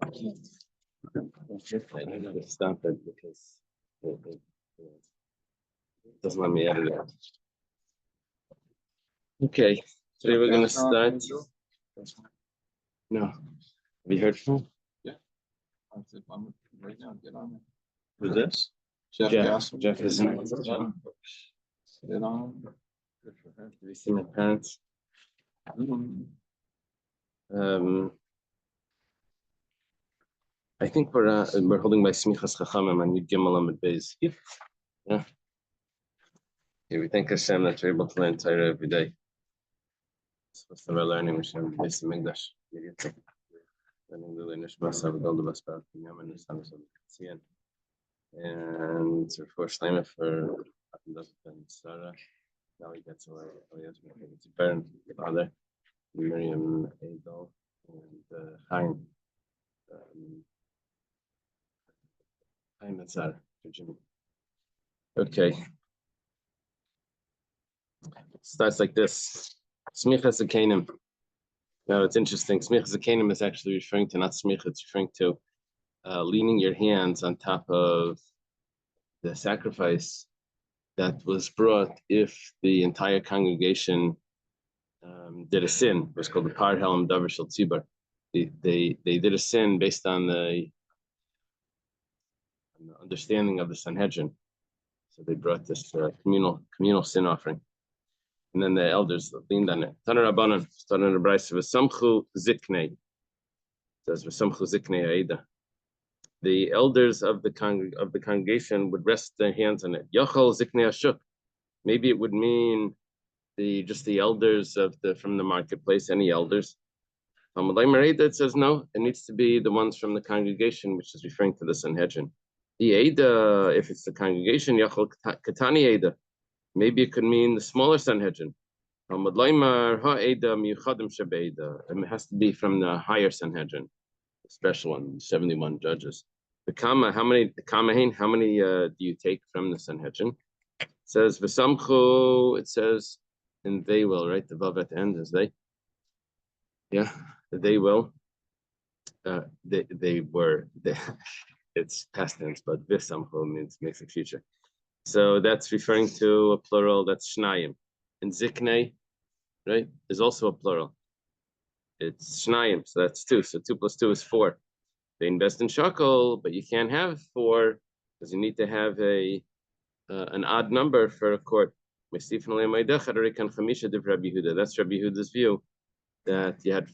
I don't know to stop it because it doesn't let me edit it. Okay, today we're going to start. No. Have you heard from him? Yeah. I'm right now. Get on it. Who's this? Jeff is in. Get on. Good for her. Have you seen my parents? I think we're holding by Smichas Chachamim and Yud Gimel Amud Beis. Yeah. Yeah, we thank Hashem that we're able to learn Torah every day. What's the learning Hashem Beis Hamikdash? Learning the Nishma Savadol the Basbar Pinyam and the Sons of Tzion. And for Shleima for and Sarah. Now we get to Bern, father, Miriam Adol, and Chaim. Chaim and Sarah for Jimmy. Okay. Starts like this. Smichas Akanim. Now it's interesting. Smichas Akanim is actually referring to not smicha, it's referring to leaning your hands on top of the sacrifice that was brought if the entire congregation did a sin. It was called the Par Helm Davar Shel Tzibar. They did a sin based on the understanding of the Sanhedrin. So they brought this communal sin offering. And then the elders leaned on it. Taner Rabbanan, starting the Brayso, V'samchu ziknei. It says V'samchu ziknei ha'eda. The elders of the congregation would rest their hands on it. Yochel ziknei ashuk. Maybe it would mean just the elders from the marketplace, any elders. It says no, it needs to be the ones from the congregation, which is referring to the Sanhedrin. The Eda, if it's the congregation, Yochel katani Eda. Maybe it could mean the smaller Sanhedrin. It has to be from the higher Sanhedrin, the special one, 71 judges. The Kama, how many do you take from the Sanhedrin? It says V'samchu, it says, and they will, right? The Vav at the end is they. Yeah, they will. They were. It's past tense, but V'samchu makes it future. So that's referring to a plural, that's Shnayim. And Ziknei, right, is also a plural. It's Shnayim, so that's 2. So 2 plus 2 is 4. They invest in shekel, but you can't have 4 because you need to have an odd number for a court. That's Rabbi Yehuda's view, that you had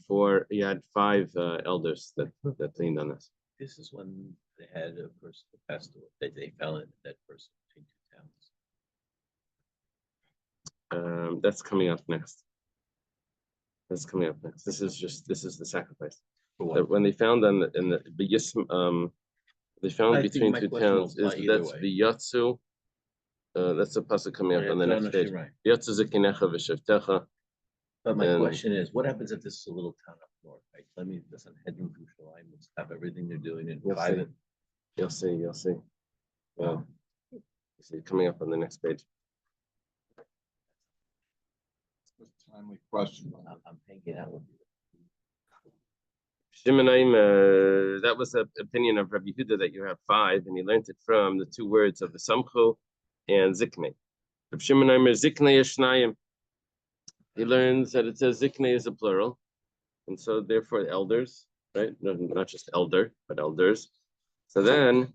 5 elders that leaned on this. This is when they had a person who passed away, that they found that person between 2 towns. That's coming up next. This is the sacrifice. When they found they found between 2 towns, that's V'yatzu. That's a pasuk coming up on the next page. V'yatzu zikinecha v'shavtecha. But my question is, what happens if this is a little town up north? Right? Let me the Sanhedrin from Shalim will stop everything they're doing in private. You'll see. Well, you see coming up on the next page. It's a timely question. I'm hanging out with you. Shimonayim, that was the opinion of Rabbi Yehuda that you have 5, and he learned it from the 2 words of the Samchu and Ziknei. Rabbi Shimonayim Ziknei Yeshnayim. He learns that it says Ziknei is a plural, and so therefore elders, right? No, not just elder, but elders. So then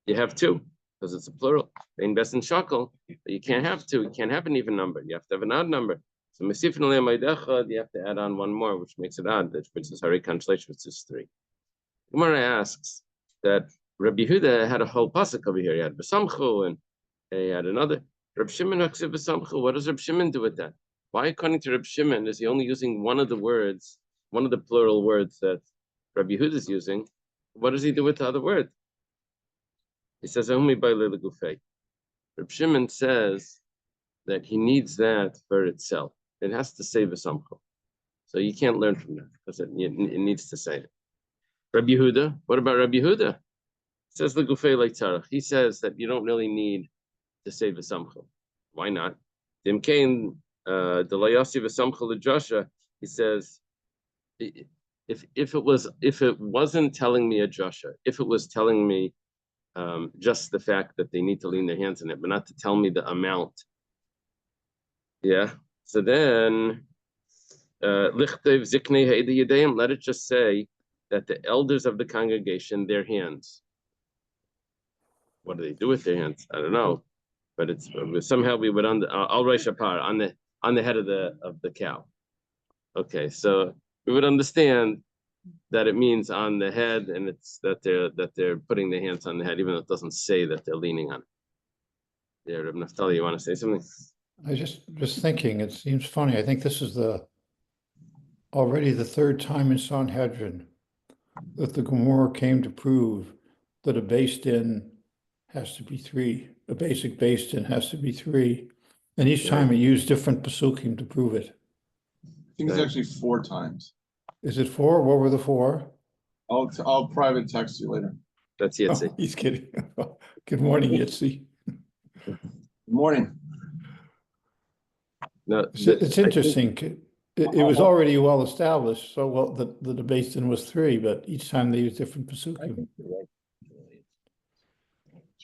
you have 2 because it's a plural. They invest in shekel, but you can't have 2. You can't have an even number. You have to have an odd number. So Mesifin Alei Maidechad, you have to add on 1 more, which makes it odd, which is Hari translation, which is 3. Gemara asks that Rabbi Yehuda had a whole pasuk over here. He had V'samchu and he had another. Rabbi Shimon Haksiv V'samchu. What does Rabbi Shimon do with that? Why, according to Rabbi Shimon, is he only using one of the plural words that Rabbi Yehuda is using? What does he do with the other word? He says, Rabbi Shimon says that he needs that for itself. It has to say v'samchu. So you can't learn from that because it needs to say it. Rabbi Yehuda, what about Rabbi Yehuda? Says the Gufei like Tzarech. He says that you don't really need to say v'samchu. Why not? Dimkein delayasi v'samchu l'drasha. He says if it wasn't telling me a drasha, if it was telling me just the fact that they need to lean their hands in it, but not to tell me the amount. Yeah. So then, lichtev ziknei ha'edei yedayim. Let it just say that the elders of the congregation, their hands. What do they do with their hands? I don't know, but it's somehow we would al reish hapar on the head of the cow. Okay, so we would understand that it means on the head, and it's that they're putting their hands on the head, even though it doesn't say that they're leaning on it. Yeah, Reb Naftali, you want to say something? I just thinking, it seems funny. I think this is already the third time in Sanhedrin that the Gemara came to prove that a based in has to be three. A basic based in has to be three. And each time it used different pasukim to prove it. I think it's actually 4 times. Is it four? What were the four? I'll private text you later. That's Oh, Yitzi. he's kidding. Good morning, Yitzi. Good morning. No, It's interesting. It was already well established, so well that the based in was three, but each time they used different pasukim.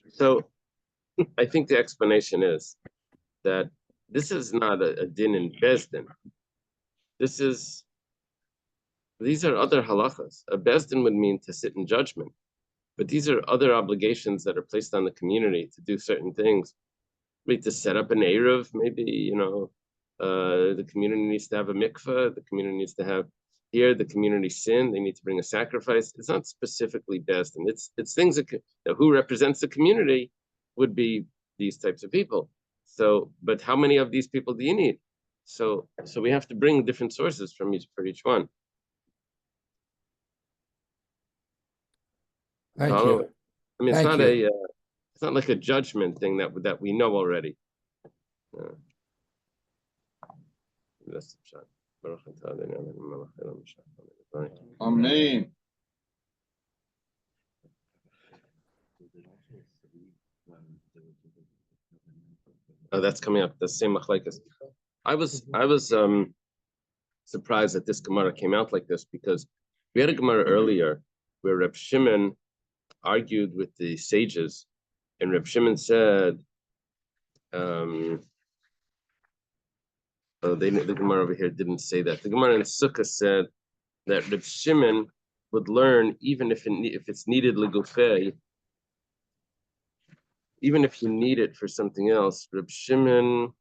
So I think the explanation is that this is not a din in Bezdin. These are other halachas. A Bezdin would mean to sit in judgment, but these are other obligations that are placed on the community to do certain things. Maybe to set up an Eruv, maybe, the community needs to have a mikveh, the community needs to have here, the community sin, they need to bring a sacrifice. It's not specifically Bezdin. It's things that who represents the community would be these types of people. So, but how many of these people do you need? So we have to bring different sources for each one. Thank you. I mean, Thank you. it's not like a judgment thing that we know already. Amen. Oh, that's coming up. The same machlekes. I was surprised that this Gemara came out like this, because we had a Gemara earlier where Reb Shimon argued with the sages, and Reb Shimon said, the Gemara over here didn't say that. The Gemara in Sukkah said that Reb Shimon would learn even if it's needed legufei, even if you need it for something else. Reb Shimon,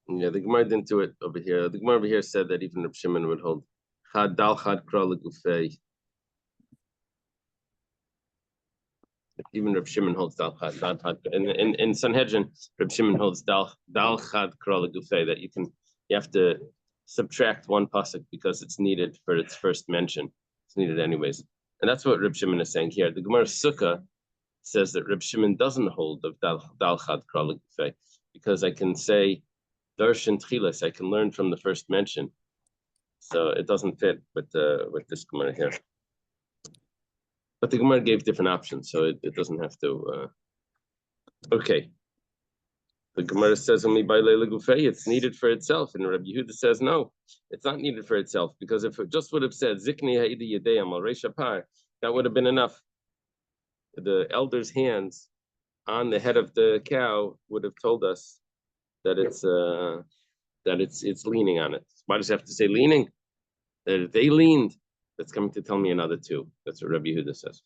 yeah, the Gemara didn't do it over here. The Gemara over here said that even Reb Shimon would hold chad dal chad kra legufei. Even Reb Shimon holds dal chad. In Sanhedrin, Reb Shimon holds dal chad kra legufei, that you have to subtract one pasuk because it's needed for its first mention. It's needed anyways. And that's what Reb Shimon is saying here. The Gemara Sukkah says that Reb Shimon doesn't hold of dal chad kra legufei, because I can say darshan tchilas, I can learn from the first mention. So it doesn't fit with this Gemara here. But the Gemara gave different options, so it doesn't have to. Okay. The Gemara says only by leila gufei, it's needed for itself, and Rabbi Yehuda says no, it's not needed for itself, because if it just would have said zikni ha'idi yedeyam al reish hapar, that would have been enough. The elder's hands on the head of the cow would have told us that it's leaning on it. Why does it have to say leaning? That they leaned. That's coming to tell me another two. That's what Rabbi Yehuda says.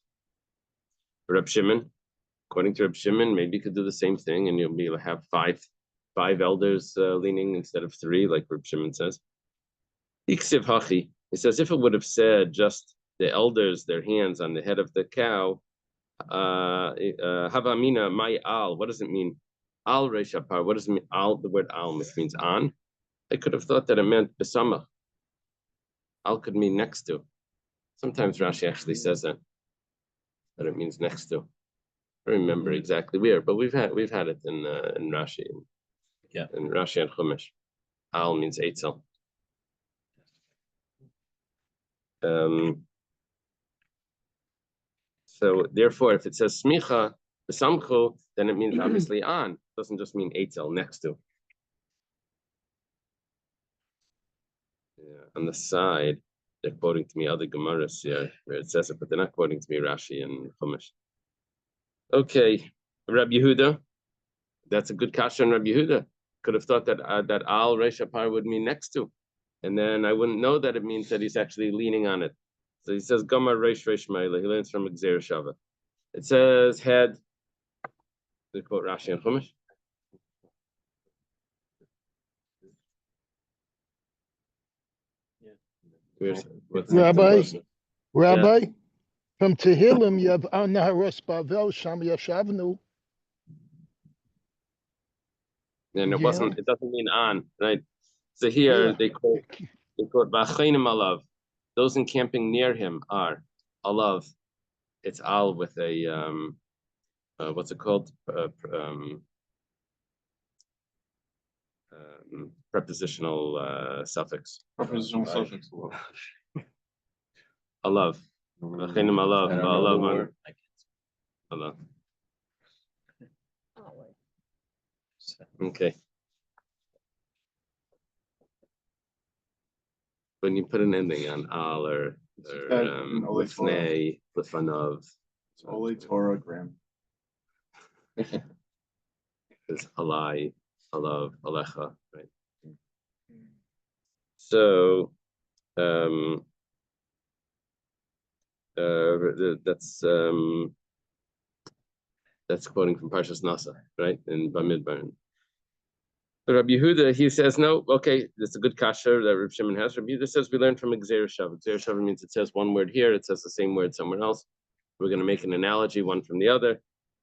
Reb Shimon, according to Reb Shimon, maybe you could do the same thing, and you'll be able to have five elders leaning instead of 3, like Reb Shimon says. Iksiv hachi. He says if it would have said just the elders, their hands on the head of the cow, havamina my al. What does it mean? Al reishapar. What does it mean? Al. The word al means on. I could have thought that it meant besamach. Al could mean next to. Sometimes Rashi actually says that it means next to. I don't remember exactly where, but we've had it in Rashi. Yeah. In Rashi and Chumash. Al means eitzel. So therefore, if it says smicha b'samchu, then it means obviously on. It doesn't just mean eitzel, next to. on the side, they're quoting to me other Gemaras here where it says it, but they're not quoting to me Rashi and Chumash. Okay, Rabbi Yehuda, that's a good kasha on Rabbi Yehuda. Could have thought that that al Resh Apar would mean next to, and then I wouldn't know that it means that he's actually leaning on it. So he says Gamar Resh Meila. He learns from Gzeir Shava. It says head. They quote Rashi and Chumash. Rabbi, from Tehillim, you have An Naharos Bavel, Sham Yashavnu. And it Yeah. wasn't. It doesn't mean on, right? So here Yeah. they quote V'achainim alav. Those encamping near him are alav. It's al with a what's it called? Prepositional suffix. Prepositional suffix. Alav. V'achainim alav. Alav on alav. Okay. When you put an ending on al or lifnei, lifanav, It's Ole Torah Graham. is alai, alav, alecha, right? So that's quoting from Parshas Nasa, right? In Bamidbar. But Rabbi Yehuda, he says, no, okay, that's a good kasha that Rabbi Shimon has. Rabbi Yehuda says we learn from Gzeir Shava. Gzeir Shava means it says one word here, it says the same word somewhere else. We're going to make an analogy, one from the other.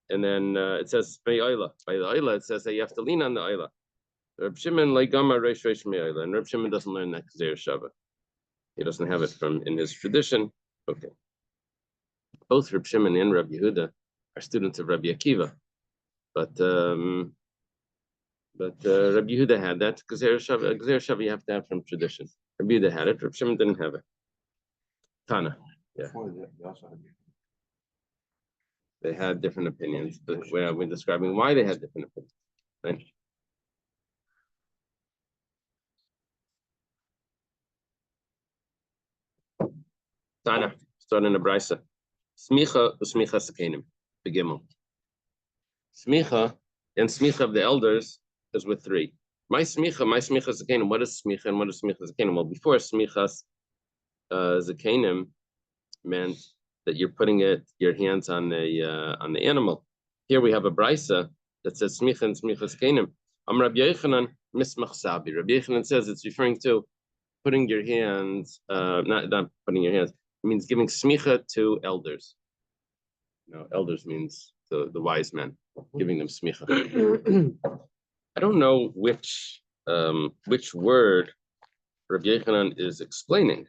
And then it says, by the Oila, it says that you have to lean on the Oila. Rabbi Shimon, Leigama, Reish, Me'oila. And Rabbi Shimon doesn't learn that Gzeir Shava. He doesn't have it from in his tradition. Okay. Both Rabbi Shimon and Rabbi Yehuda are students of Rabbi Akiva. But Rabbi Yehuda had that because Gzeir Shava you have to have from tradition. Rabbi Yehuda had it. Rabbi Shimon didn't have it. Tana, yeah. They had different opinions, but we're describing why they had different opinions, right? Tana, starting in the Brisa. Smicha usmicha sekenim, begimel. Smicha and smicha of the elders is with three. My smicha zakenim. What is smicha and what is smicha zakenim? Well, before smichas zakenim meant that you're putting your hands on the animal. Here we have a brisa that says smicha and smicha zakenim. Rabbi Yochanan mismach sabi. Rabbi Yochanan says it's referring to putting your hands, not putting your hands. It means giving smicha to elders. No, elders means the wise men, giving them smicha. I don't know which word Rabbi Yochanan is explaining.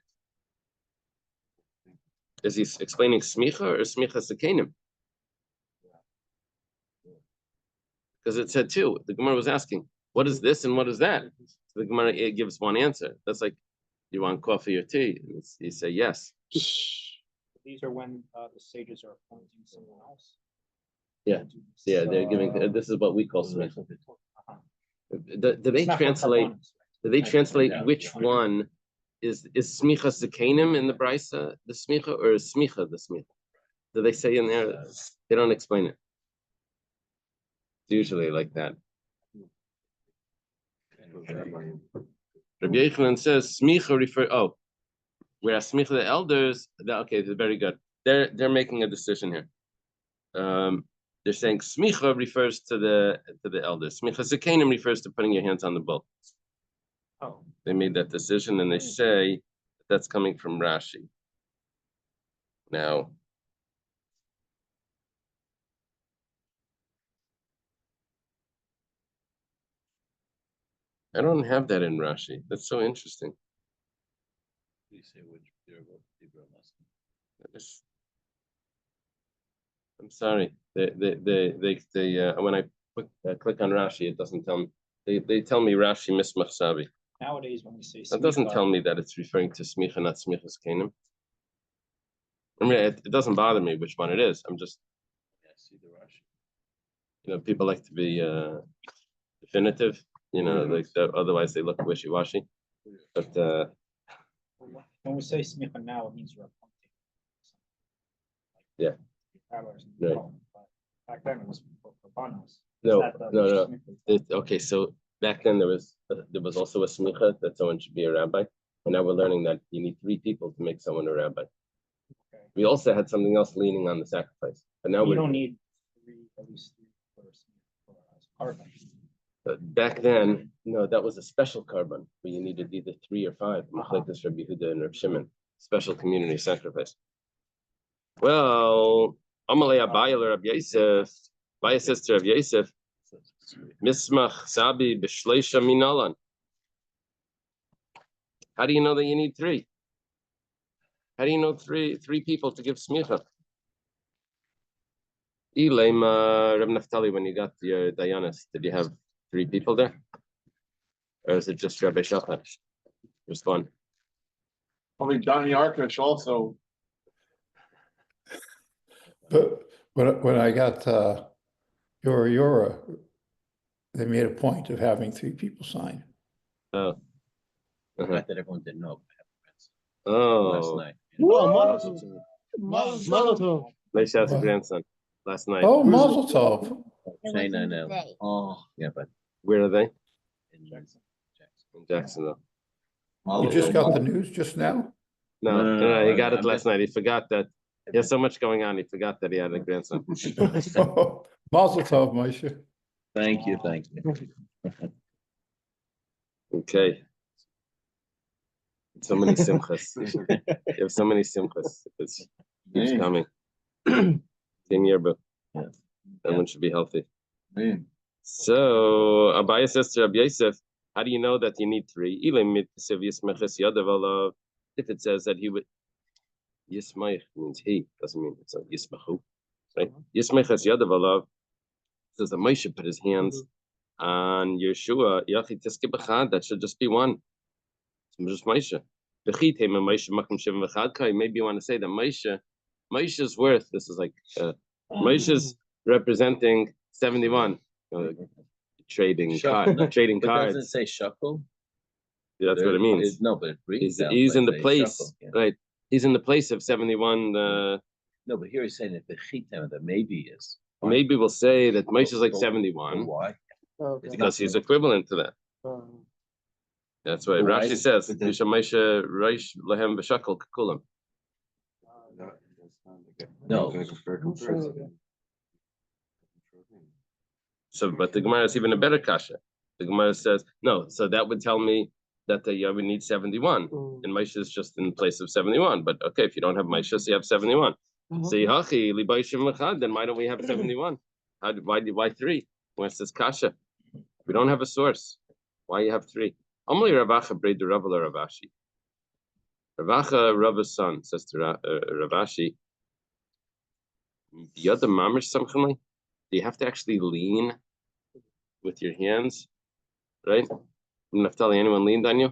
Is he explaining smicha or smicha sekenim? Because it said two. The Gemara was asking, what is this and what is that? So the Gemara gives one answer. That's like, you want coffee or tea? And you say yes. These are when the sages are appointing someone else. Yeah, they're giving. This is what we call smicha. Do they translate? Do they translate which one is smicha zakenim in the brisa the smicha or is smicha the smicha? Do they say in there? They don't explain it. It's usually like that. Rabbi Yochanan says smicha refer. Oh, whereas smicha the elders. Okay, they're very good. They're making a decision here. They're saying smicha refers to the elders. Smicha zakenim refers to putting your hands on the bull. Oh, They made that decision, and they say that's coming from Rashi. Now, I don't have that in Rashi. That's so interesting. You say which I'm sorry. They when I click on Rashi, it doesn't tell me. They tell me Rashi mismach sabi. nowadays when we say That doesn't smicha, tell me that it's referring to smicha, not smichas kenim. I mean, it doesn't bother me which one it is. I'm just, see the Rashi. people like to be definitive. Like otherwise they look wishy-washy. But When we say smicha now, it means you're appointing. Yeah. Rabbis, Right. but back then it was for Rabbanos. No, Is that the- no, no. smicha? Okay, so back then there was also a smicha that someone should be a rabbi, and now we're learning that you need 3 people to make someone a rabbi. Okay. We also had something else leaning on the sacrifice, but now You we're don't need at least 3 for a carbon. back then. No, that was a special carbon where you needed either 3 or 5. Like this Rabbi Yehuda and Reb Shimon, special community sacrifice. Well, Amalei Abayel Reb Yosef, Abayah says to Reb Yosef, Mismach Sabi B'Shleisha Minalan. How do you know that you need 3? How do you know three people to give smicha? Elema, Reb Naftali, when you got your Dayanis, did you have 3 people there? Or is it just Rabbi Shachat? Respond. I mean, Johnny Arkish also. But when I got Yora, they made a point of having 3 people sign. Oh. The fact that everyone didn't know last Oh. night. Nice shout to grandson last night. Oh, Mazel Tov. No. Oh, yeah, but Where are they? in Jackson. In Jacksonville. You just got the news just now? No, he got it I'm last just- night. He forgot that. He has so much going on. He forgot that he had a grandson. Mazel Tov, Moshe. Thank you. Okay. So many simchas. You have so many simchas. It keeps coming. 10 year, but Yeah. everyone should be healthy. Man. So Abayah says to Rabbi Yosef, how do you know that you need 3? If it says that he would, Yismaich means he, doesn't mean it's a Yismachu, right? Yismaich es Yadav alav says that Moshe put his hands on Yeshua. Yachi Tiske B'chad, that should just be one. It's just Moshe. Maybe you want to say that Moshe's worth. This is like Moshe's representing 71. Trading cards. But doesn't it cards. say shekel? That's what it means. No, but it reads He's in the say place, shekel, yeah. right? He's in the place of 71. No, but here he's saying that the chitam that maybe is. Maybe we'll say that Moshe is like But 71 why? It's because not- he's equivalent to that. That's why Why? Rashi says, But then- "Yisha Moshe reish lehem v'shakol kakulam." No. So, but the Gemara is even a better kasha. The Gemara says, no, so that would tell me that the Yahweh needs 71, and Moshe is just in place of 71. But okay, if you don't have Moshe, so you have 71. Say hachi libayishim echad, then why don't we have 71? Why 3? Where's this kasha? We don't have a source. Why you have 3? Amli Ravacha breidu Rav Ravashi. Ravacha Rava's son says to Ravashi, the other mamish something. Do you have to actually lean with your hands, right? Naftali, anyone leaned on you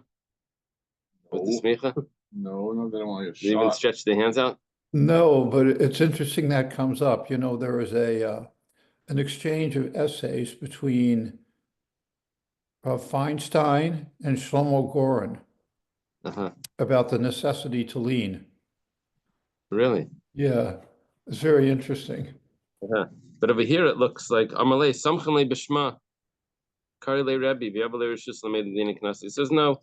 with the smicha? No, they don't want to Did you even shot. stretch their hands out? No, but it's interesting that comes up. You know, there was an exchange of essays between Feinstein and Shlomo Goren Uh-huh. about the necessity to lean. Really? Yeah, it's very interesting. Uh-huh. But over here it looks like Amalei Samchanle Bishma Karile Rebbe Viabale Rishus Lamed Dina Knasi. It says no.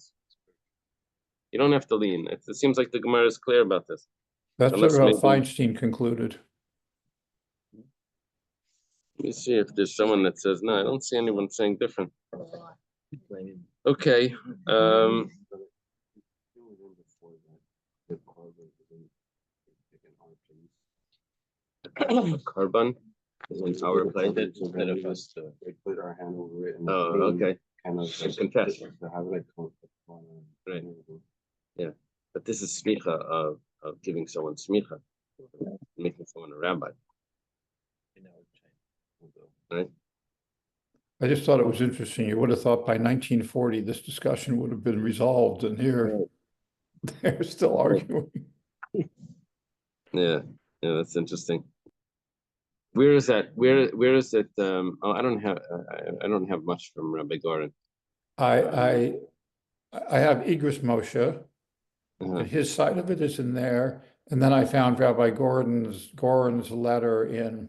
You don't have to lean. It seems like the Gemara is clear about this. That's what Unless Ralph maybe- Feinstein concluded. Let me see if there's someone that says no. I don't see anyone saying different. Okay. Carbon is in our place. Instead of us to- They put our hand over it. And Oh, okay. Kind of And confess. To have it like. Right. But this is smicha of giving someone smicha, making someone a rabbi. Right? I just thought it was interesting. You would have thought by 1940, this discussion would have been resolved, and here they're still arguing. Yeah, that's interesting. Where is that? Where is it? I don't have much from Rabbi Goren. I have Igris Moshe, And his side of it is in there. And then I found Rabbi Goran's letter in,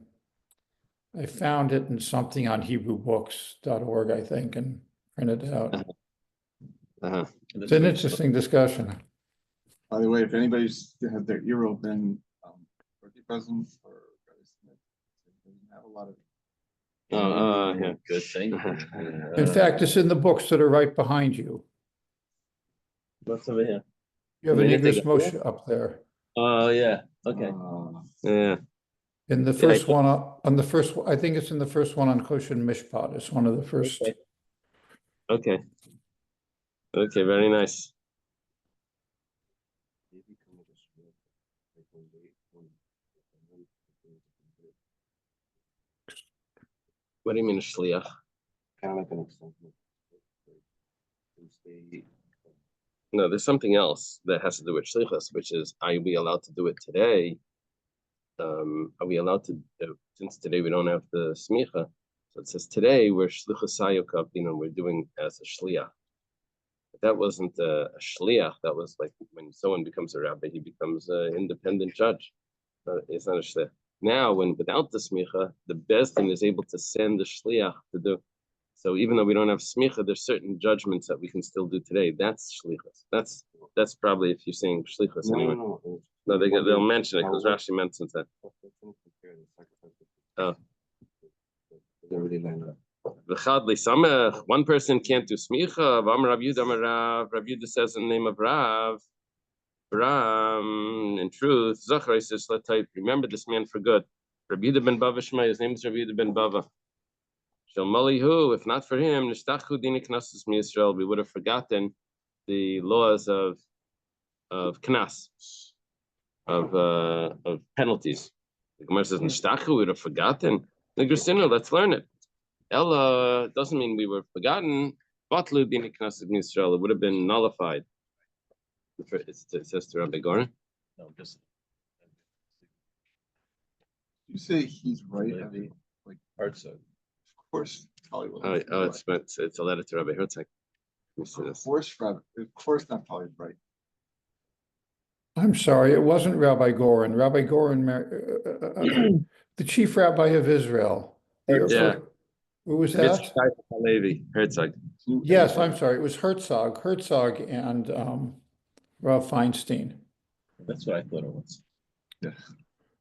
I found it in something on HebrewBooks.org, I think, and printed it out. It's an interesting discussion. By the way, if anybody's had their ear open, birthday present for Gary Smith, he doesn't have a lot of. Yeah. Good thing. In fact, it's in the books that are right behind you. What's over here? You have an Anything Igros Moshe up there. Oh, yeah, okay. Yeah. In the first one, on the first, I think it's in the first one on Choshen Mishpat. It's one of the first. Okay. Okay, very nice. What do you mean a shliach? Kind of like an extension. No, there's something else that has to do with shlichus, which is, are we allowed to do it today? Are we allowed to, since today we don't have the smicha, so it says today we're shlichus hayukab, we're doing as a shliach. But that wasn't a shliach, that was like when someone becomes a rabbi, he becomes an independent judge. It's not a shliach. Now, without the smicha, the beis din is able to send the shliach to do. So even though we don't have smicha, there's certain judgments that we can still do today. That's shlichus. That's probably if you're saying shlichus anyway. No, they'll mention it because Rashi mentions that. Oh. One person can't do smicha. Rav Yehuda says in the name of Rav. In truth, Zachariah says, remember this man for good. Rav Yehuda ben Bava Shema, his name is Rav Yehuda ben Bava. Shalmalihu, if not for him, we would have forgotten the laws of knas, of penalties. The Gemara says, Nishtachu, we would have forgotten. Let's learn it. Ella doesn't mean we were forgotten. Batlu dini knas Yisrael, it would have been nullified. It says to Rabbi Goran. No, just. You say he's right. I mean, like Herzog. of course, Hollywood. It's a letter to Rabbi Herzog. Let me see this. Of course, not Hollywood, right? I'm sorry, it wasn't Rabbi Goran. Rabbi Goran, the chief rabbi of Israel. Yeah. Who was that? Herzog. Yes, I'm sorry. It was Herzog and Rav Feinstein. That's what I thought it was. Yeah.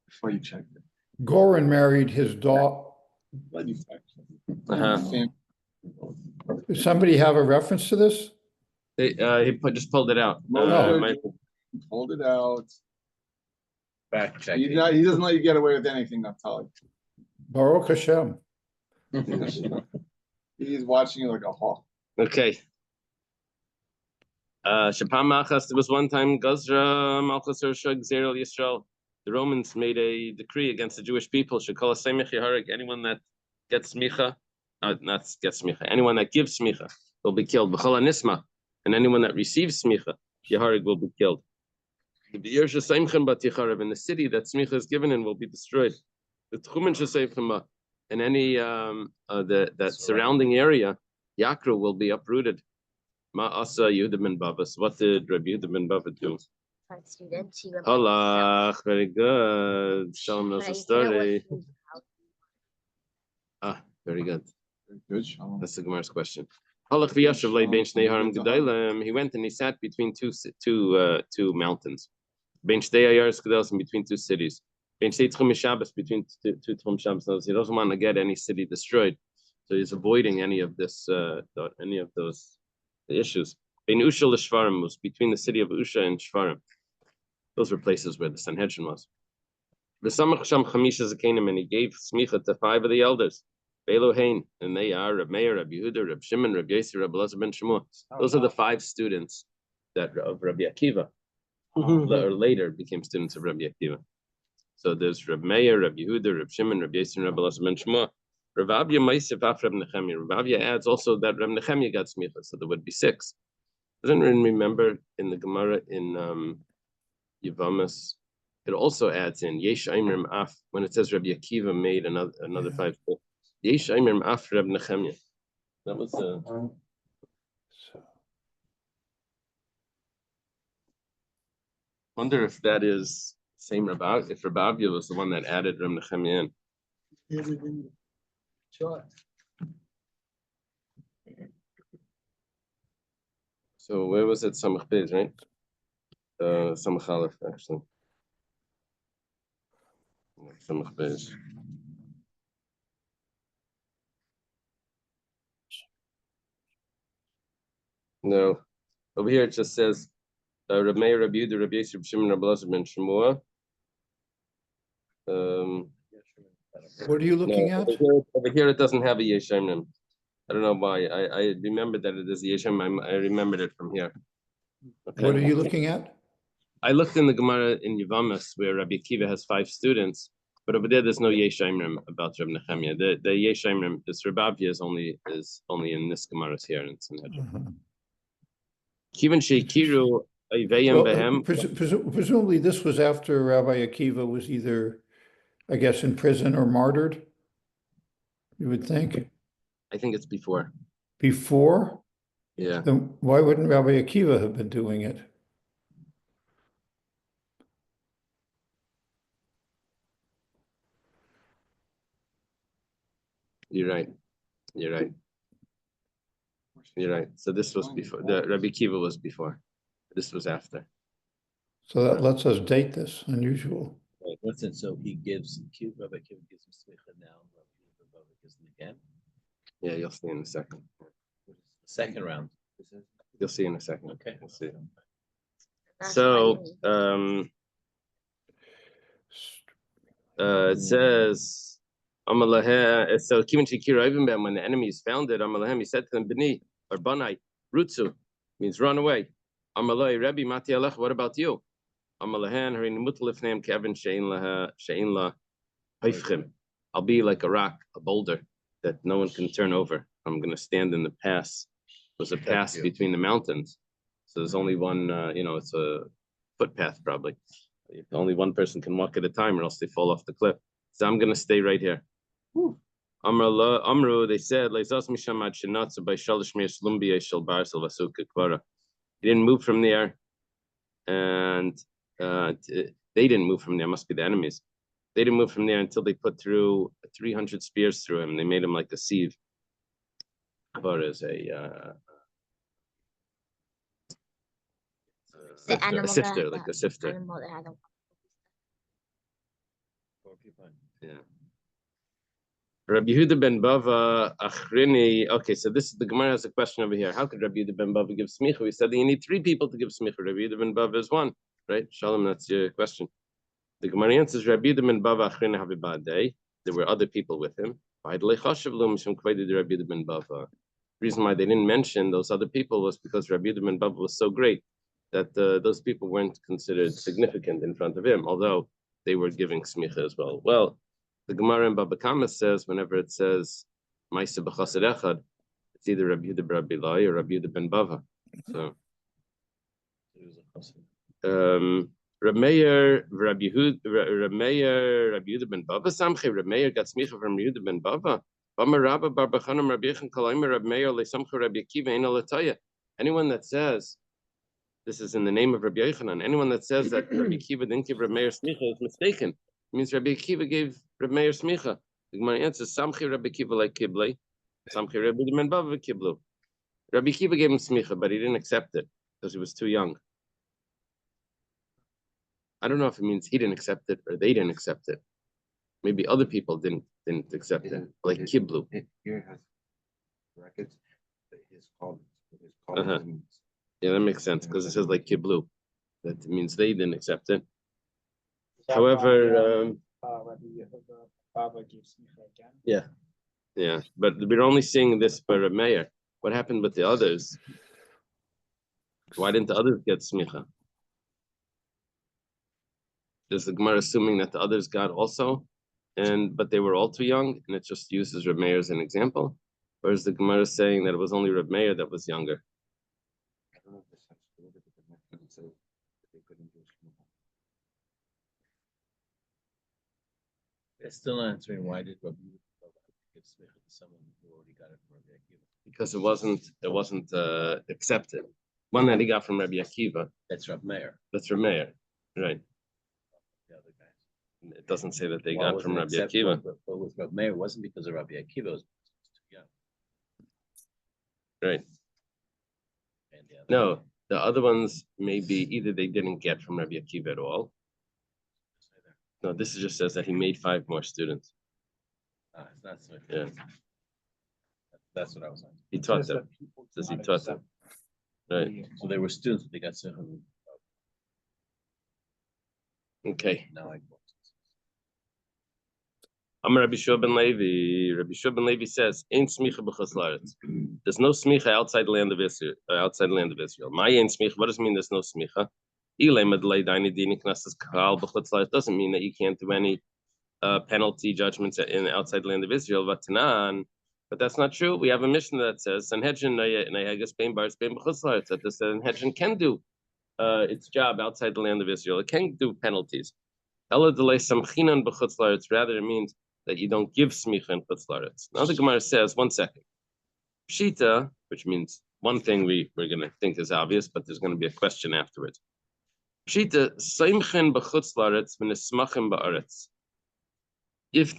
Before you checked it. Goran married his daughter. Does somebody have a reference to this? He just pulled it out. He pulled it out. Fact check. He doesn't let you get away with anything, Naftali. Baruch Hashem. He's watching you like a hawk. Okay. Shapam Machas, there was one time Gazra Malchus Gzeral Yisrael. The Romans made a decree against the Jewish people. Shekol Semich Yehareg, anyone that gets smicha, not gets smicha, anyone that gives smicha will be killed. B'chol Nisma, and anyone that receives smicha, Yehareg will be killed. In the city that smicha is given in will be destroyed. The Tchumen Shesayfima, and any that surrounding area, Yakru will be uprooted. Ma'asa Yehuda ben Bava. So what did Rabbi Yehuda ben Bava do? Halach, very good. Shalom knows the story. Very good. Good, Shalom. That's the Gemara's question. Halach v'yashav lei ben shnei harim gedolim. He went and he sat between two mountains. Ben shtei ayaris gedolim, in between two cities. Ben shtei tchum Shabbos, between two tchum Shabbos. He doesn't want to get any city destroyed, so he's avoiding any of those issues. Ben Usha l'Shvarim was between the city of Usha and Shvarim. Those were places where the Sanhedrin was. V'samach sham chamisha zakenim, and he gave smicha to 5 of the elders. Belohain, and they are Reb Meir, Reb Yehuda, Reb Shimon, Reb Yossi, Reb Elazar ben Shmuel. Those are the 5 students that of Rabbi Akiva, or later became students of Rabbi Akiva. So there's Reb Meir, Reb Yehuda, Reb Shimon, Reb Yossi, and Reb Elazar ben Shmuel. Rav Avya Maisif af Reb Nechemia. Rav Avya adds also that Reb Nechemia got smicha, so there would be 6. I don't remember in the Gemara in Yevamis. It also adds in Yesh Aimer Af when it says Rabbi Akiva made another 5. Yesh Aimer Af Reb Nechemia. That was Wonder if that is same Rabbi, if Rabbi was the one that added Reb Nechemia in. Sure. So where was it? Samach Beis, right? Samach Aleph, actually. Samach Beis. No, over here it just says Reb Meir, Reb Yehuda, Reb Yosef, Shimon, Reb Elazar ben Shemua. What are you looking No, at? over here it doesn't have a Yeshayim. I don't know why. I remember that it is a Yeshayim. I remembered it from here. Okay. What are you looking at? I looked in the Gemara in Yevamos where Rabbi Akiva has 5 students, but over there's no Yeshayim about Reb Nechemia. The Yeshayim, this Rabbi is only in this Gemara here in Sanhedrin. Kivan Sheikiru Ayveyim Behem. Presumably this was after Rabbi Akiva was either, I guess, in prison or martyred, you would think? I think it's before. Before? Yeah. Then why wouldn't Rabbi Akiva have been doing it? You're right. You're right. You're right. So this was before. The Rabbi Akiva was before. This was after. So that lets us date this, unusual. Listen, so he gives, Rabbi Akiva gives him smicha now, Rabbi gives him again. Yeah, you'll see in a second. Second round. You'll see in a second. Okay. We'll see. So it says Amalahe. So Kivan Shekira even when the enemies found it, Amalahem, he said to them, Bini or Banai, Rutsu means run away. Amalai Rebbe Mati Alech, what about you? Amalahan Harin Mutlifnam Kevin Shein La Haifchim. I'll be like a rock, a boulder that no one can turn over. I'm gonna stand in the pass. It was a pass between the mountains. So there's only one, it's a footpath probably. Only one person can walk at a time or else they fall off the cliff. So I'm going to stay right here. Amru, they said, he didn't move from there. And they didn't move from there, must be the enemies. They didn't move from there until they put through 300 spears through him. They made him like a sieve. Or as a sifter, like a sifter. Yeah. Rabbi Yehuda ben Bava Achrini. Okay, so this is the Gemara has a question over here. How could Rabbi Yehuda ben Bava give smicha? We said that you need 3 people to give smicha. Rabbi Yehuda ben Bava is 1, right? Shalom, that's your question. The Gemara answers Rabbi Yehuda ben Bava Achrini Habibadei. There were other people with him. The reason why they didn't mention those other people was because Rabbi Yehuda ben Bava was so great that those people weren't considered significant in front of him, although they were giving smicha as well. Well, the Gemara in Baba Kama says, whenever it says Maisa b'chassid echad, it's either Rabbi Yehuda ben Bilai or Rabbi Yehuda ben Bava. So, Rabbi Meir, Rabbi Yehuda ben Bava, Samche, Rabbi Meir got smicha from Yehuda ben Bava. Anyone that says, this is in the name of Rabbi Yochanan, anyone that says that Rabbi Akiva didn't give Rabbi Meir smicha is mistaken. It means Rabbi Akiva gave Rabbi Meir smicha. The Gemara answers, Samchi Rabbi Akiva like kiblei, Samchi Rabbi ben Bava kiblu. Rabbi Akiva gave him smicha, but he didn't accept it because he was too young. I don't know if it means he didn't accept it or they didn't accept it. Maybe other people didn't accept it, like kiblu. Here has brackets. His college. Yeah, that makes sense because it says like kiblu. That means they didn't accept it. However, Rabbi Yehuda Bava gives smicha again. yeah, but we're only seeing this for Rabbi Meir. What happened with the others? Why didn't the others get smicha? Is the Gemara assuming that the others got also, but they were all too young, and it just uses Rabbi Meir as an example? Or is the Gemara saying that it was only Rabbi Meir that was younger? I don't know if this has to do with it, but so they couldn't do smicha. They're still answering why did Rabbi Yehuda give smicha to someone who already got it from Rabbi Akiva? Because it wasn't accepted. One that he got from Rabbi Akiva. That's Rabbi Meir. That's Rabbi Meir. Right. The other guys. It doesn't say that they Why got was from it Rabbi acceptable, Akiva. But with Rabbi Meir, it wasn't because of Rabbi Akiva. It was too young. Right. And the other No, the other ones maybe either they didn't get from Rabbi Akiva at all. No, this just says that he made 5 more students. it's not so. Yeah. That's what I was saying. He taught Says them. that people do Says he not taught them. accept Right. the- So they were students, but they got Sehun. Okay. Now I. I'm Rabbi Shua ben Levi. Rabbi Shua ben Levi says, "Ain't smicha b'chutz la'aretz." There's no smicha outside the land of Israel. Outside the land of Israel. My ain't smicha. What does it mean? There's no smicha. Doesn't mean that you can't do any penalty judgments in outside the land of Israel. But that's not true. We have a mission that says Sanhedrin that the Sanhedrin can do its job outside the land of Israel. It can do penalties. Rather, it means that you don't give smicha in chutz la'aretz. Now the Gemara says, 1 second. Pshita, which means one thing we're going to think is obvious, but there's going to be a question afterwards. Pshita, seimchen b'chutz la'aretz v'nesmachim ba'aretz. If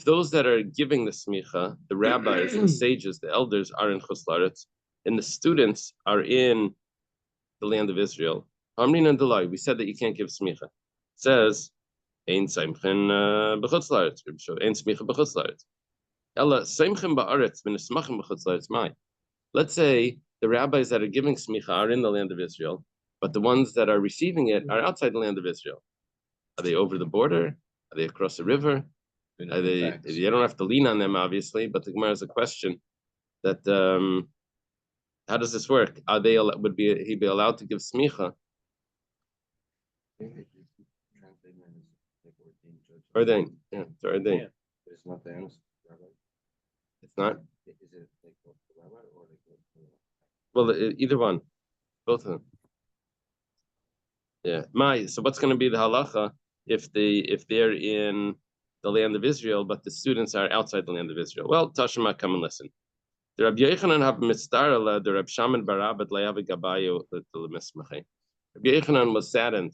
those that are giving the smicha, the rabbis, the sages, the elders are in chutz la'aretz, and the students are in the land of Israel. Amrin and Delay, we said that you can't give smicha. It says, Ein seimchen b'chutz la'aretz, ein smicha b'chutz la'aretz. Ella seimchen ba'aretz v'nesmachim b'chutz la'aretz. My. Let's say the rabbis that are giving smicha are in the land of Israel, but the ones that are receiving it are outside the land of Israel. Are they over the border? Are they across the river? Are they? You don't have to lean on them, obviously, but the Gemara has a question that how does this work? Are they he be allowed to give smicha? Ordained, yeah, it's ordained. It's not the honest rabbi. It's not. Is it like the rabbi or like Well, either one, both of them. Yeah, so what's going to be the halacha if they're in the land of Israel, but the students are outside the land of Israel? Well, Tashima, come and listen. The Rabbi Yochanan have mistarala, the Rabbi Shaman Barabat Le'avi Gabayo L'Mismachei. Rabbi Yochanan was saddened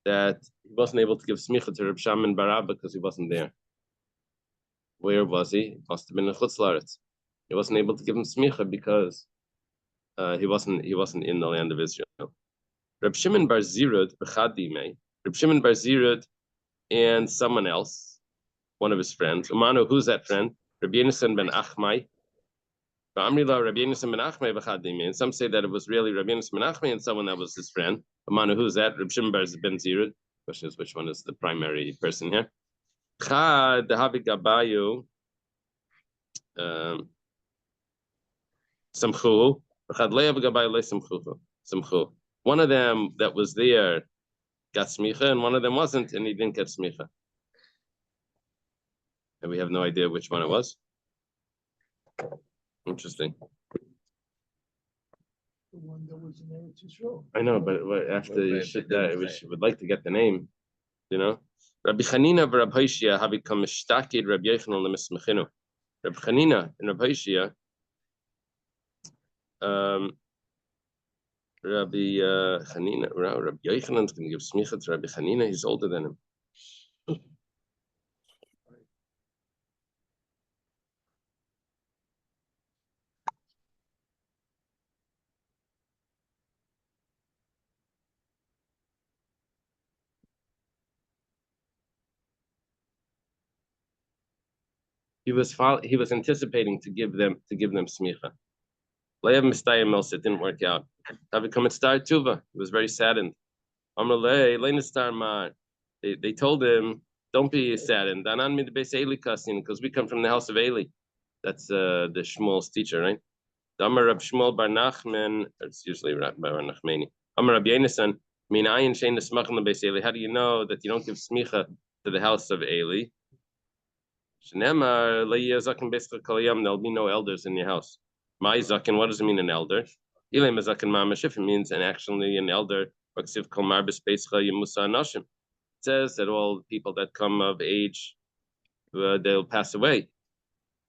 that he wasn't able to give smicha to Rabbi Shaman Barabat because he wasn't there. Where was he? He must have been in Chutz La'aretz. He wasn't able to give him smicha because he wasn't in the land of Israel. Reb Shimon Bar Zirud b'chadimei. Reb Shimon Bar Zirud and someone else, one of his friends. Umanu, who's that friend? Rabbi Yonasan ben Achmai. Ba'amrila Rabbi Yonasan ben Achmai b'chadimei. And some say that it was really Rabbi Yonasan ben Achmai and someone that was his friend. Umanu, who's that? Reb Shimon Bar ben Zirud. Question is which one is the primary person here? Chad dehavi gabayu samchu. Chad le'av gabayu le samchu. One of them that was there got smicha, and one of them wasn't, and he didn't get smicha. And we have no idea which one it was. Interesting. The one that was in Eretz Yisrael. I know, but after you should, we would like to get the name, you know. Rabbi Chanina and Rabbi Hoshia have become mistakid Rabbi Yochanan lemismechinu. Rabbi Chanina and Rabbi Hoshia, Rabbi Chanina, Rabbi Yochanan is going to give smicha to Rabbi Chanina. He's older than him. He was anticipating to give them smicha. Le'av mistayim else, it didn't work out. Avikom etztar tuva. He was very saddened. Amalei leinistar mar. They told him, don't be saddened. Danan mid beis Eli kasin, because we come from the house of Eli. That's the Shmuel's teacher, right? Amar Rab Shmuel bar Nachman. It's usually Bar Nachmani. Amar Rab Yonasan. Min ayin shein nesmachin lebeis Eli. How do you know that you don't give smicha to the house of Eli? Shenemar le'yazakin beischa kolayam. There'll be no elders in your house. My zakin, what does it mean an elder? Ilay mazakin mamash, if it means actually an elder. It says that all people that come of age, they'll pass away.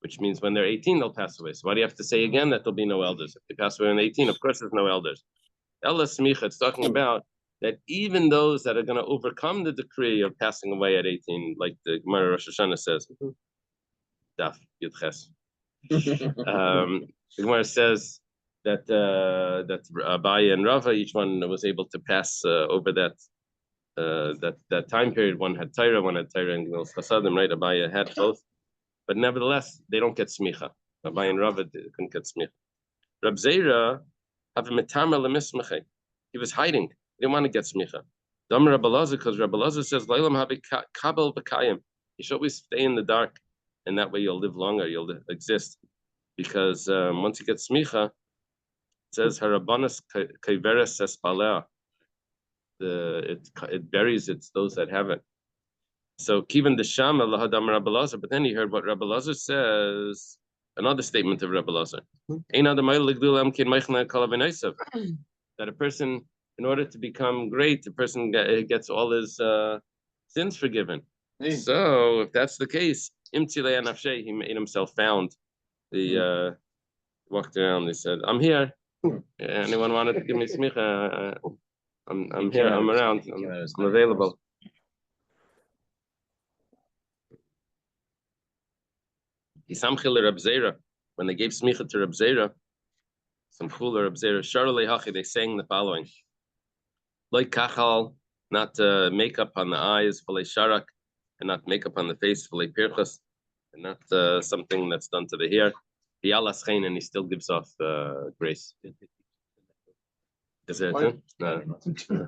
which means when they're 18, they'll pass away. So why do you have to say again that there'll be no elders? If they pass away when 18, of course there's no elders. Ella Smicha, it's talking about that even those that are going to overcome the decree of passing away at 18, like the Gemara Rosh Hashanah says, Daf Yudches. The Gemara says that Abaye and Rava, each one was able to pass over that time period. One had Torah and Gnos Chasadim, right? Abaye had both, but nevertheless they don't get smicha. Abaye and Rava couldn't get smicha. Rab Zera have a metamer lemismache. He was hiding. He didn't want to get smicha. Dam Rabbi Elazar, because Rabbi Elazar says Leilam have kabel b'kayim. You should always stay in the dark, and that way you'll live longer. You'll exist, because once you get smicha, it says harabanas kaiveres espalea. It buries those that have it. So kivan deshama lahadam Rabbi Elazar. But then he heard what Rabbi Elazar says. Another statement of Rabbi Elazar. That a person, in order to become great, a person gets all his sins forgiven. So if that's the case, he made himself found. He walked around. He said, "I'm here. Anyone wanted to give me smicha? I'm here. I'm around. I'm available." When they gave smicha to Reb Zera, they sang the following: like kachal, not makeup on the eyes, v'lei sharak, and not makeup on the face, v'lei pirchas, and not something that's done to the hair. And he still gives off grace. Is there Why no.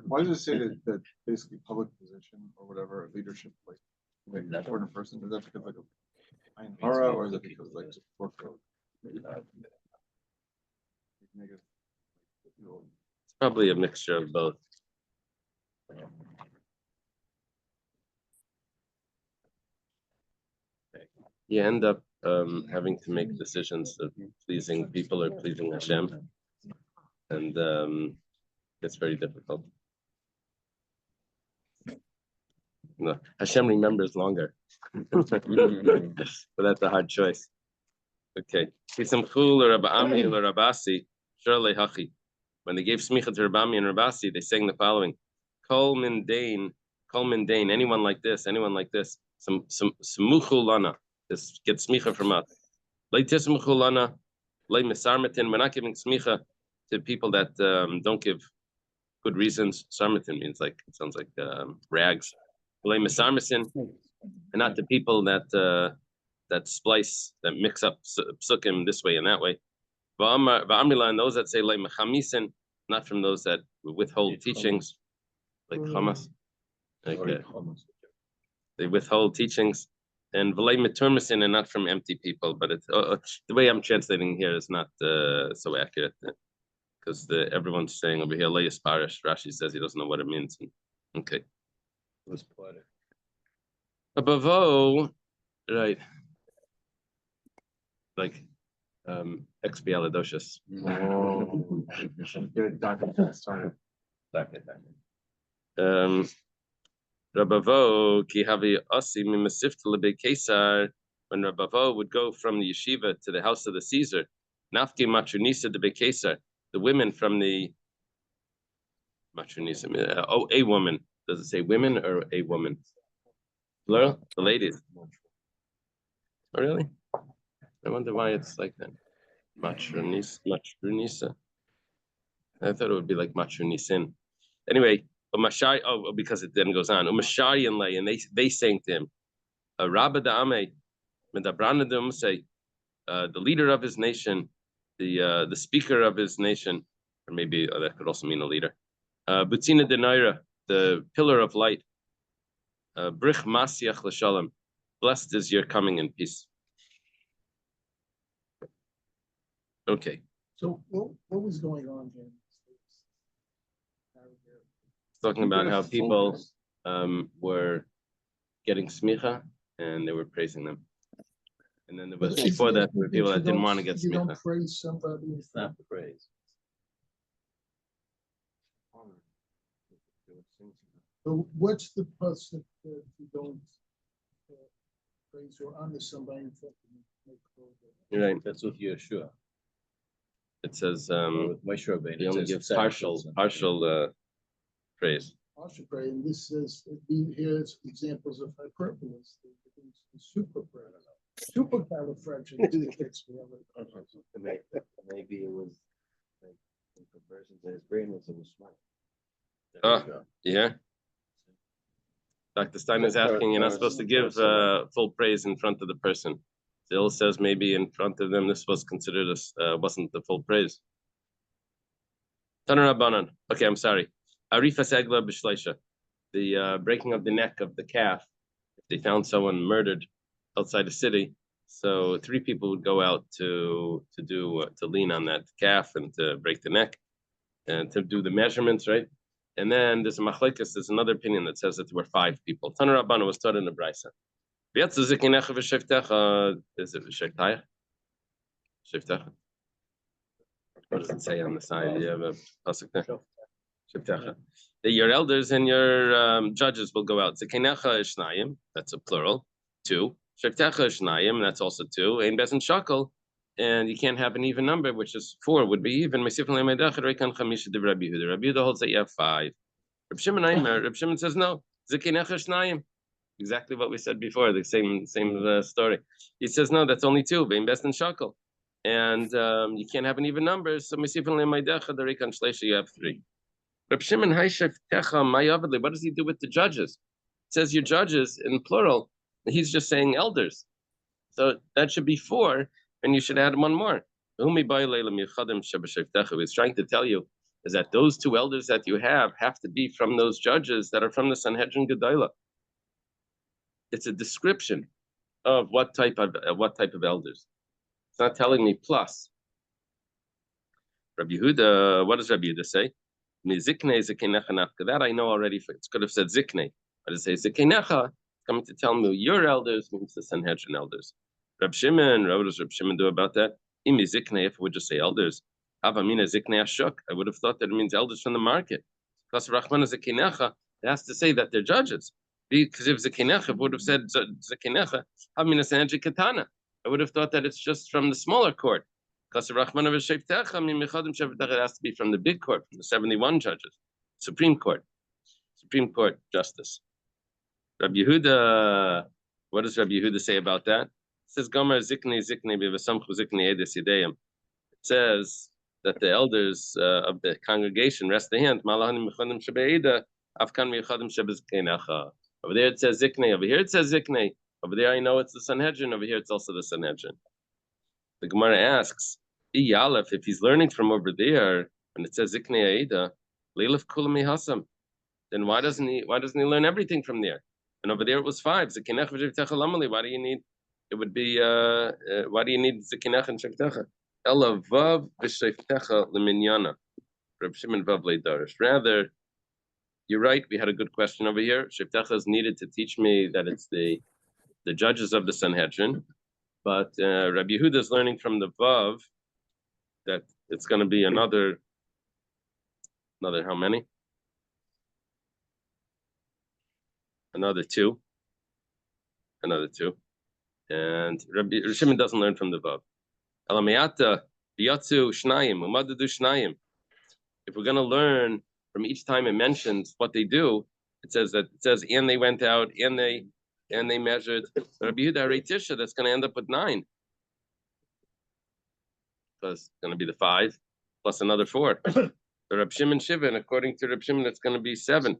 why does it say that basically public position or whatever leadership, like an important person? Is that because like a Hara, or is it because like just workload? Negative. It's probably a mixture of both. You end up having to make decisions of pleasing people or pleasing Hashem, and it's very difficult. No, Hashem remembers longer, but that's a hard choice. Okay. When they gave smicha to Rabbi Ami and Rabbi Asi, they sang the following: Kol min dain, anyone like this, some smuchu lana. This gets smicha from us. Leitismuchu lana, lei misarmatin. We're not giving smicha to people that don't give good reasons. Sarmatin means it sounds like rags. Lei misarmatin, and not to people that splice, that mix up psukim this way and that way. Va'amila, and those that say lei mechamisin, not from those that withhold teachings, like chamas. They withhold teachings. And v'lei meturmasin, and not from empty people. But it's the way I'm translating here is not so accurate, because everyone's saying over here leias parish. Rashi says he doesn't know what it means. Okay. It was poetic. Above, right? Like expialidocious. Good, Dr. Sorry. Rabavo ki havi asi mimasifta lebe Kesar. When Rabavo would go from the yeshiva to the house of the Caesar, nafki matronisa de Kesar, the women from the matronisa. A woman. Does it say women or a woman? Plural. The ladies. Oh, really? I wonder why it's like that. Matronisa. I thought it would be like matronisin. Anyway. Because it then goes on. And they sang to him, Rabba Da'ame, Medabranadum say, the leader of his nation, the speaker of his nation, or maybe that could also mean a leader. Butina Denaira, the pillar of light. Brich Masiach L'Shalom, blessed is your coming in peace. Okay. So what was going on here? Talking about how people were getting smicha and they were praising them. And then there was before that there were people that didn't want to get smicha. You don't praise somebody. It's not the praise. So what's the person that you don't praise or honor somebody? You're right. That's with Yeshua. It says With Moshe Rabbeinu, he it only says gives seven partial children. praise. Pray, and this says, here's examples of hyperbolas, super prayer, supercalifragilisticexpialidocious. Maybe it was like in comparison to his brain was small. Yeah. Dr. Stein is asking, you're not supposed to give full praise in front of the person. Still says maybe in front of them this was considered wasn't the full praise. Taner Rabbanan. Okay, I'm sorry. Arifa Segla B'Shleisha. The breaking of the neck of the calf. If they found someone murdered outside the city, so 3 people would go out to lean on that calf and to break the neck and to do the measurements, right? And then there's a machlekes, there's another opinion that says that there were 5 people. Taner Rabbanan was taught in the Brisa. Is it V'Sheftech? Sheftech? What does it say on the side? You have a pasuk there. Sheftech. Your elders and your judges will go out. Zekenecha Ishnayim, that's a plural. 2. Sheftecha Ishnayim, that's also 2. Ein Bezin Shakel, and you can't have an even number, which is 4 would be even. Rabbi Yehuda holds that you have 5. Reb Shimon says no. Zekenecha Ishnayim. Exactly what we said before, the same story. He says no, that's only 2. Ein Bezin Shakel, and you can't have an even number. So you have 3. Reb Shimon, what does he do with the judges? It says your judges in plural. He's just saying elders. So that should be 4, and you should add 1 more. What he's trying to tell you is that those 2 elders that you have to be from those judges that are from the Sanhedrin Gedalah. It's a description of what type of elders. It's not telling me plus. Rabbi Yehuda, what does Rabbi Yehuda say? That I know already. It could have said zikne, but it says zikenecha. Coming to tell me your elders means the Sanhedrin elders. Reb Shimon, what does Reb Shimon do about that? Imi zikne, if it would just say elders. Avamina zikne ashuk. I would have thought that it means elders from the market. Because Rachmana zikenecha, it has to say that they're judges. Because if zikenecha would have said zikenecha, Avamina Sanhedrin katana. I would have thought that it's just from the smaller court. Because it has to be from the big court, from the 71 judges, Supreme Court justice. Rabbi Yehuda, what does Rabbi Yehuda say about that? It says, Gomer zikni b'v'samchu zikni edis yedeyim. It says that the elders of the congregation rest their hand. Malahanim mechadim shebeida, afkan mechadim shebezkenecha. Over there it says zikni. Over here it says zikni. Over there I know it's the Sanhedrin. Over here it's also the Sanhedrin. The Gemara asks, if he's learning from over there, and it says Ziknei Aida, Leilaf Kulami Hasam, then why doesn't he learn everything from there? And over there it was 5. Zekinech v'Shavtecha Lamali. Why do you need? It would be why do you need Zekinech and Shavtecha? Ela Vav v'Shavtecha Leminyana. Reb Shimon Vav Leidarish. Rather, you're right. We had a good question over here. Shavtecha is needed to teach me that it's the judges of the Sanhedrin. But Rabbi Yehuda is learning from the Vav that it's going to be another how many? Another 2. And Rabbi Shimon doesn't learn from the Vav. Elamiyata biyatzu shnayim umadadu shnayim. If we're going to learn from each time it mentions what they do, it says and they went out and they measured. Rabbi Yehuda Reitisha, that's going to end up with 9. Because it's going to be the 5 plus another 4. The Reb Shimon Shiva, and according to Reb Shimon, it's going to be 7.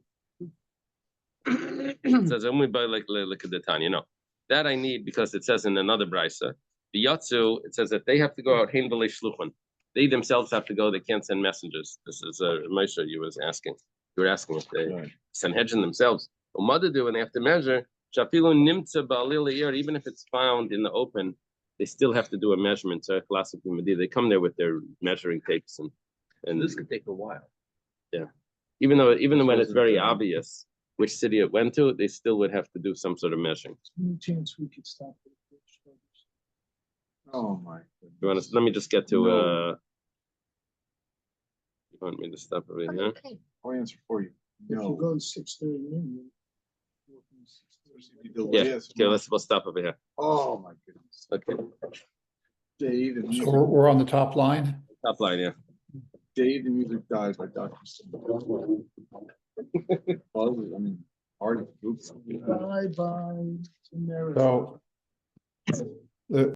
It says only by like the Tanya. No, that I need because it says in another brisa. The Yatsu, it says that they have to go out. Hein v'lei shluchon. They themselves have to go. They can't send messengers. This is Moshe. You were asking if they Sanhedrin themselves. Umadadu, and they have to measure. Shafilu nimtza ba'alil eir. Even if it's found in the open, they still have to do a measurement. So they come there with their measuring tapes and this could take a while. Yeah, even though when it's very obvious which city it went to, they still would have to do some sort of measuring. Any chance we could stop it? Oh my You want to? Let me just get to. You want me to stop over here? I'll answer for you. If you No. go 6:30 noon, especially if you delay Yeah, us. okay, we'll stop over here. Oh, my goodness. Okay, Dave, the So music, we're on the top line. top line, yeah. Dave, the music died by Dr. Well, I mean, hard to prove something. Bye bye. So the